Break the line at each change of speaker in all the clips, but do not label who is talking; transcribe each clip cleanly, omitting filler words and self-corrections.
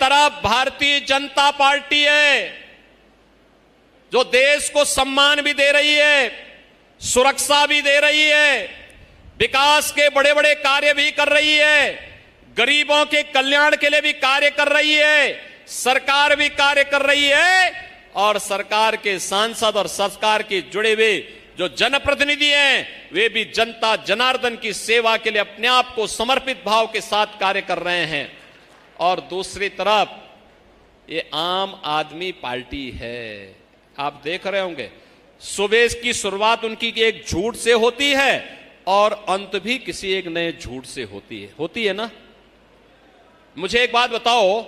तरफ भारतीय जनता पार्टी है जो देश को सम्मान भी दे रही है, सुरक्षा भी दे रही है, विकास के बड़े बड़े कार्य भी कर रही है, गरीबों के कल्याण के लिए भी कार्य कर रही है, सरकार भी कार्य कर रही है और सरकार के सांसद और सरकार के जुड़े हुए जो जनप्रतिनिधि हैं वे भी जनता जनार्दन की सेवा के लिए अपने आप को समर्पित भाव के साथ कार्य कर रहे हैं। और दूसरी तरफ ये आम आदमी पार्टी है, आप देख रहे होंगे सुबह की शुरुआत उनकी एक झूठ से होती है और अंत भी किसी एक नए झूठ से होती है ना। मुझे एक बात बताओ,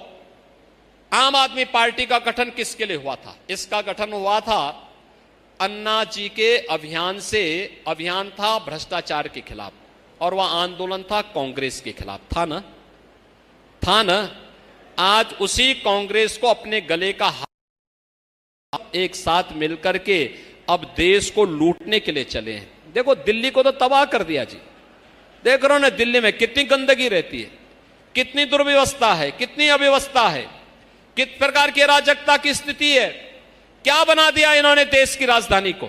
आम आदमी पार्टी का गठन किसके लिए हुआ था? इसका गठन हुआ था अन्ना जी के अभियान था भ्रष्टाचार के खिलाफ, और वह आंदोलन था कांग्रेस के खिलाफ, था ना। आज उसी कांग्रेस को अपने गले का हाथ एक साथ मिलकर के अब देश को लूटने के लिए चले हैं। देखो दिल्ली को तो तबाह कर दिया जी, देख रहे हो ना दिल्ली में कितनी गंदगी रहती है, कितनी दुर्व्यवस्था है, कितनी अव्यवस्था है, किस प्रकार की अराजकता की स्थिति है। क्या बना दिया इन्होंने देश की राजधानी को।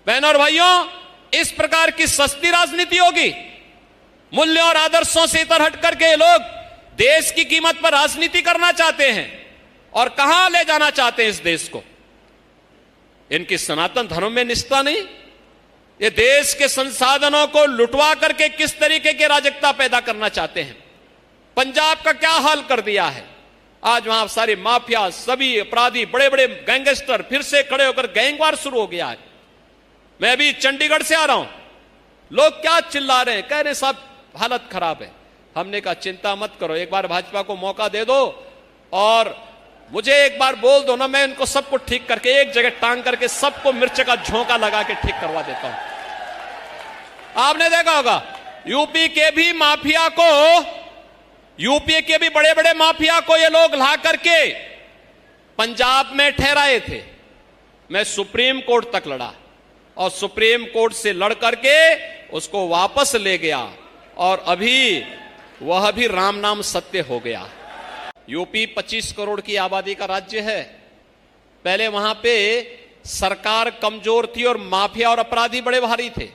बहनों और भाइयों, इस प्रकार की सस्ती राजनीति होगी? मूल्य और आदर्शों से इतर हट करके लोग देश की कीमत पर राजनीति करना चाहते हैं और कहां ले जाना चाहते हैं इस देश को। इनकी सनातन धर्म में निष्ठा नहीं, ये देश के संसाधनों को लुटवा करके किस तरीके की अराजकता पैदा करना चाहते हैं। पंजाब का क्या हाल कर दिया है, आज वहां सारे माफिया, सभी अपराधी, बड़े बड़े गैंगस्टर फिर से खड़े होकर गैंगवार शुरू हो गया है। मैं अभी चंडीगढ़ से आ रहा हूं, लोग क्या चिल्ला रहे हैं, कह रहे साहब हालत खराब है। हमने कहा चिंता मत करो, एक बार भाजपा को मौका दे दो और मुझे एक बार बोल दो ना, मैं इनको सबको ठीक करके एक जगह टांग करके सबको मिर्च का झोंका लगा के ठीक करवा देता हूं। आपने देखा होगा यूपी के भी माफिया को, यूपी के भी बड़े बड़े माफिया को ये लोग ला करके पंजाब में ठहराए थे। मैं सुप्रीम कोर्ट तक लड़ा और सुप्रीम कोर्ट से लड़ करके उसको वापस ले गया और अभी वह भी राम नाम सत्य हो गया। यूपी 25 करोड़ की आबादी का राज्य है। पहले वहां पे सरकार कमजोर थी और माफिया और अपराधी बड़े भारी थे।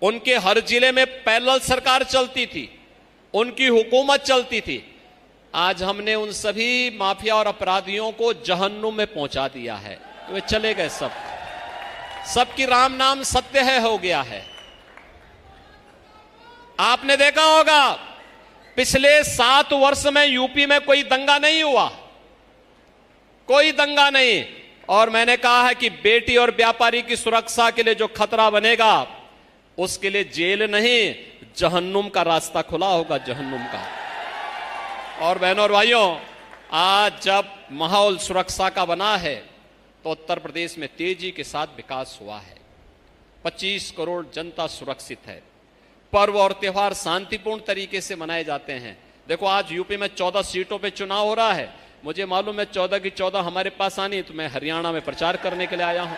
उनके हर जिले में पैरेलल सरकार चलती थी, उनकी हुकूमत चलती थी। आज हमने उन सभी माफिया और अपराधियों को जहन्नुम में पहुंचा दिया है, वे चले गए सब, सबकी राम नाम सत्य है हो गया है। आपने देखा होगा पिछले 7 वर्ष में यूपी में कोई दंगा नहीं हुआ, कोई दंगा नहीं। और मैंने कहा है कि बेटी और व्यापारी की सुरक्षा के लिए जो खतरा बनेगा उसके लिए जेल नहीं, जहन्नुम का रास्ता खुला होगा, जहन्नुम का। और बहनों और भाइयों, आज जब माहौल सुरक्षा का बना है तो उत्तर प्रदेश में तेजी के साथ विकास हुआ है। 25 करोड़ जनता सुरक्षित है, पर्व और त्योहार शांतिपूर्ण तरीके से मनाए जाते हैं। देखो आज यूपी में 14 सीटों पे चुनाव हो रहा है, मुझे मालूम है 14 की 14 हमारे पास आनी, तो मैं हरियाणा में प्रचार करने के लिए आया हूं।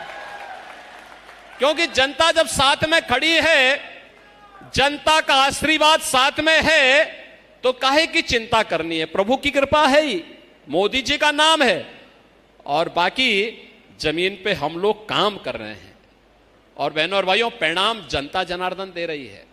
क्योंकि जनता जब साथ में खड़ी है, जनता का आशीर्वाद साथ में है, तो काहे की चिंता करनी है। प्रभु की कृपा है ही, मोदी जी का नाम है और बाकी जमीन पे हम लोग काम कर रहे हैं। और बहनों और भाइयों, परिणाम जनता जनार्दन दे रही है।